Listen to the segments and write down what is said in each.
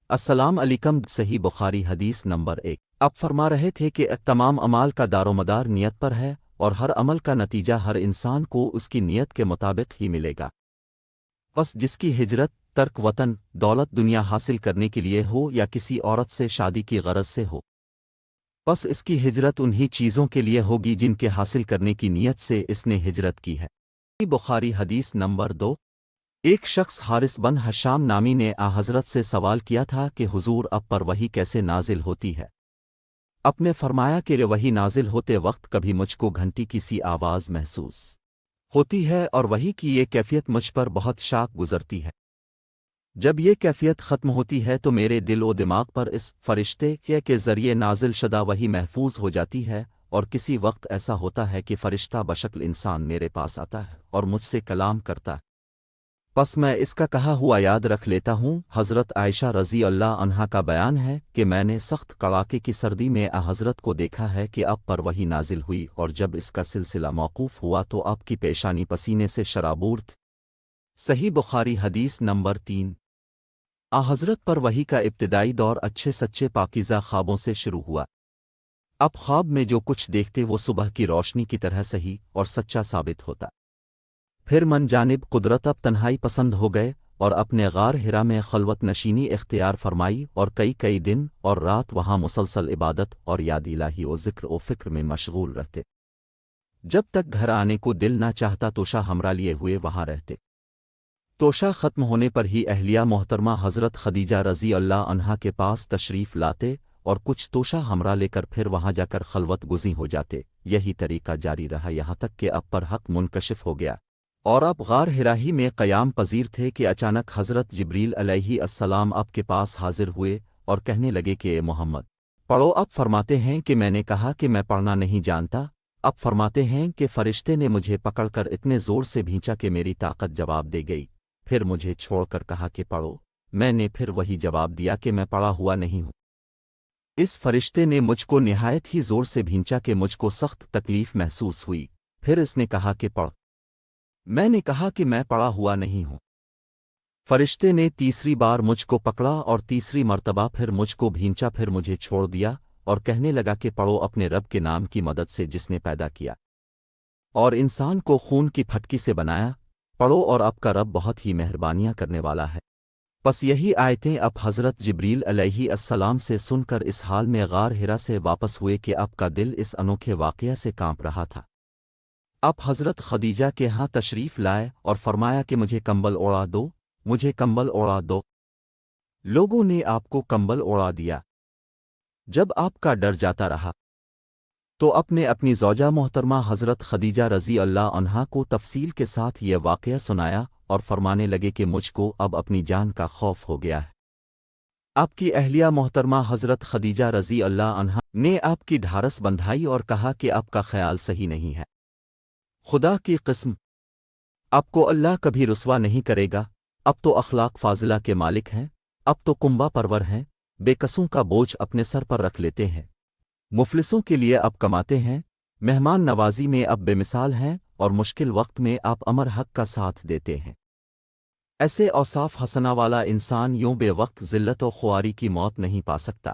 السلام علیکم صحیح بخاری حدیث نمبر 1 اب فرما رہے تھے کہ تمام اعمال کا دار و مدار نیت پر ہے اور ہر عمل کا نتیجہ ہر انسان کو اس کی نیت کے مطابق ہی ملے گا۔ بس جس کی ہجرت ترک وطن دولت دنیا حاصل کرنے کے لیے ہو یا کسی عورت سے شادی کی غرض سے ہو، بس اس کی ہجرت انہی چیزوں کے لیے ہوگی جن کے حاصل کرنے کی نیت سے اس نے ہجرت کی ہے۔ بخاری حدیث نمبر 2 ایک شخص حارث بن حشام نامی نے حضرت سے سوال کیا تھا کہ حضور اب پر وحی کیسے نازل ہوتی ہے؟ آپ نے فرمایا کہ وحی نازل ہوتے وقت کبھی مجھ کو گھنٹی کی سی آواز محسوس ہوتی ہے اور وحی کی یہ کیفیت مجھ پر بہت شاک گزرتی ہے۔ جب یہ کیفیت ختم ہوتی ہے تو میرے دل و دماغ پر اس فرشتے کے ذریعے نازل شدہ وحی محفوظ ہو جاتی ہے، اور کسی وقت ایسا ہوتا ہے کہ فرشتہ بشکل انسان میرے پاس آتا ہے اور مجھ سے کلام کرتا ہے، پس میں اس کا کہا ہوا یاد رکھ لیتا ہوں۔ حضرت عائشہ رضی اللہ عنہا کا بیان ہے کہ میں نے سخت کڑاکے کی سردی میں حضرت کو دیکھا ہے کہ اب پر وحی نازل ہوئی، اور جب اس کا سلسلہ موقوف ہوا تو آپ کی پیشانی پسینے سے شرابور تھی۔ صحیح بخاری حدیث نمبر 3 حضرت پر وحی کا ابتدائی دور اچھے سچے پاکیزہ خوابوں سے شروع ہوا۔ اب خواب میں جو کچھ دیکھتے وہ صبح کی روشنی کی طرح صحیح اور سچا ثابت ہوتا۔ پھر من جانب قدرت اب تنہائی پسند ہو گئے اور اپنے غار ہرا میں خلوت نشینی اختیار فرمائی، اور کئی دن اور رات وہاں مسلسل عبادت اور یاد الہی و ذکر و فکر میں مشغول رہتے۔ جب تک گھر آنے کو دل نہ چاہتا توشہ ہمراہ لیے ہوئے وہاں رہتے۔ توشہ ختم ہونے پر ہی اہلیہ محترمہ حضرت خدیجہ رضی اللہ عنہا کے پاس تشریف لاتے اور کچھ توشہ ہمراہ لے کر پھر وہاں جا کر خلوت گزیں ہو جاتے۔ یہی طریقہ جاری رہا یہاں تک کہ اب پر حق منکشف ہو گیا اور اب غار ہراہی میں قیام پذیر تھے کہ اچانک حضرت جبریل علیہ السلام آپ کے پاس حاضر ہوئے اور کہنے لگے کہ اے محمد پڑھو۔ اب فرماتے ہیں کہ میں نے کہا کہ میں پڑھنا نہیں جانتا۔ اب فرماتے ہیں کہ فرشتے نے مجھے پکڑ کر اتنے زور سے بھینچا کہ میری طاقت جواب دے گئی، پھر مجھے چھوڑ کر کہا کہ پڑھو۔ میں نے پھر وہی جواب دیا کہ میں پڑھا ہوا نہیں ہوں۔ اس فرشتے نے مجھ کو نہایت ہی زور سے بھینچا کہ مجھ کو سخت تکلیف محسوس ہوئی، پھر اس نے کہا کہ پڑھ۔ میں نے کہا کہ میں پڑھا ہوا نہیں ہوں۔ فرشتے نے تیسری بار مجھ کو پکڑا اور تیسری مرتبہ پھر مجھ کو بھینچا، پھر مجھے چھوڑ دیا اور کہنے لگا کہ پڑھو اپنے رب کے نام کی مدد سے جس نے پیدا کیا اور انسان کو خون کی پھٹکی سے بنایا، پڑھو اور آپ کا رب بہت ہی مہربانیاں کرنے والا ہے۔ پس یہی آیتیں اب حضرت جبریل علیہ السلام سے سن کر اس حال میں غار ہرا سے واپس ہوئے کہ آپ کا دل اس انوکھے واقعہ سے کانپ رہا تھا۔ اب حضرت خدیجہ کے ہاں تشریف لائے اور فرمایا کہ مجھے کمبل اوڑھا دو، مجھے کمبل اوڑھا دو۔ لوگوں نے آپ کو کمبل اوڑھا دیا۔ جب آپ کا ڈر جاتا رہا تو اپنی زوجہ محترمہ حضرت خدیجہ رضی اللہ عنہا کو تفصیل کے ساتھ یہ واقعہ سنایا اور فرمانے لگے کہ مجھ کو اب اپنی جان کا خوف ہو گیا ہے۔ آپ کی اہلیہ محترمہ حضرت خدیجہ رضی اللہ عنہا نے آپ کی ڈھارس بندھائی اور کہا کہ آپ کا خیال صحیح نہیں ہے۔ خدا کی قسم، آپ کو اللہ کبھی رسوا نہیں کرے گا۔ اب تو اخلاق فاضلہ کے مالک ہیں، اب تو کنبہ پرور ہیں، بے کسوں کا بوجھ اپنے سر پر رکھ لیتے ہیں، مفلسوں کے لیے اب کماتے ہیں، مہمان نوازی میں اب بے مثال ہیں، اور مشکل وقت میں آپ امر حق کا ساتھ دیتے ہیں۔ ایسے اوصاف حسنہ والا انسان یوں بے وقت ذلت و خواری کی موت نہیں پا سکتا۔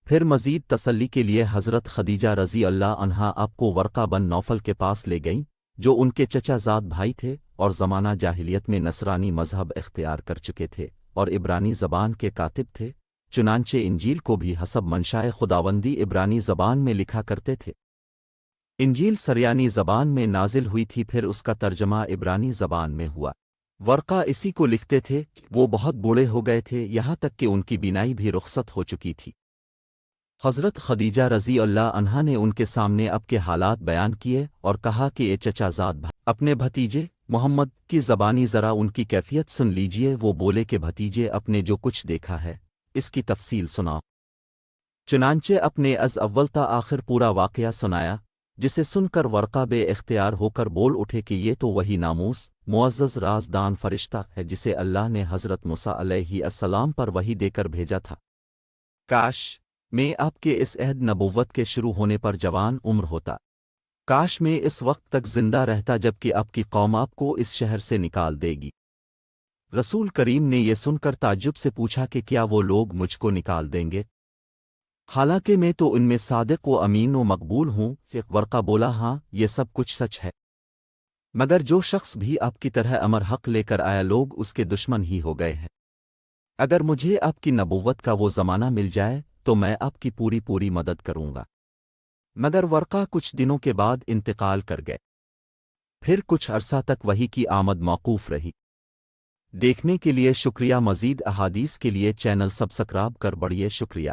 پھر مزید تسلی کے لیے حضرت خدیجہ رضی اللہ عنہا آپ کو ورقہ بن نوفل کے پاس لے گئیں، جو ان کے چچا زاد بھائی تھے اور زمانہ جاہلیت میں نصرانی مذہب اختیار کر چکے تھے اور عبرانی زبان کے کاتب تھے، چنانچہ انجیل کو بھی حسب منشائے خداوندی عبرانی زبان میں لکھا کرتے تھے۔ انجیل سریانی زبان میں نازل ہوئی تھی، پھر اس کا ترجمہ عبرانی زبان میں ہوا۔ ورقہ اسی کو لکھتے تھے۔ وہ بہت بوڑھے ہو گئے تھے، یہاں تک کہ ان کی بینائی بھی رخصت ہو چکی تھی۔ حضرت خدیجہ رضی اللہ عنہا نے ان کے سامنے اب کے حالات بیان کیے اور کہا کہ اے چچا زاد بھائی، اپنے بھتیجے محمد کی زبانی ذرا ان کی کیفیت سن لیجئے۔ وہ بولے کہ بھتیجے اپنے جو کچھ دیکھا ہے اس کی تفصیل سناؤ۔ چنانچہ اپنے از اول تا آخر پورا واقعہ سنایا، جسے سن کر ورقہ بے اختیار ہو کر بول اٹھے کہ یہ تو وہی ناموس معزز رازدان فرشتہ ہے جسے اللہ نے حضرت موسیٰ علیہ السلام پر وحی دے کر بھیجا تھا۔ کاش میں آپ کے اس عہد نبوت کے شروع ہونے پر جوان عمر ہوتا، کاش میں اس وقت تک زندہ رہتا جب کہ آپ کی قوم آپ کو اس شہر سے نکال دے گی۔ رسول کریم نے یہ سن کر تعجب سے پوچھا کہ کیا وہ لوگ مجھ کو نکال دیں گے؟ حالانکہ میں تو ان میں صادق و امین و مقبول ہوں۔ ورقہ بولا ہاں، یہ سب کچھ سچ ہے، مگر جو شخص بھی آپ کی طرح امر حق لے کر آیا لوگ اس کے دشمن ہی ہو گئے ہیں۔ اگر مجھے آپ کی نبوت کا وہ زمانہ مل جائے تو میں آپ کی پوری مدد کروں گا۔ مگر ورقہ کچھ دنوں کے بعد انتقال کر گئے۔ پھر کچھ عرصہ تک وحی کی آمد موقوف رہی۔ دیکھنے کے لیے شکریہ۔ مزید احادیث کے لیے چینل سبسکرائب کر بڑھیے۔ شکریہ۔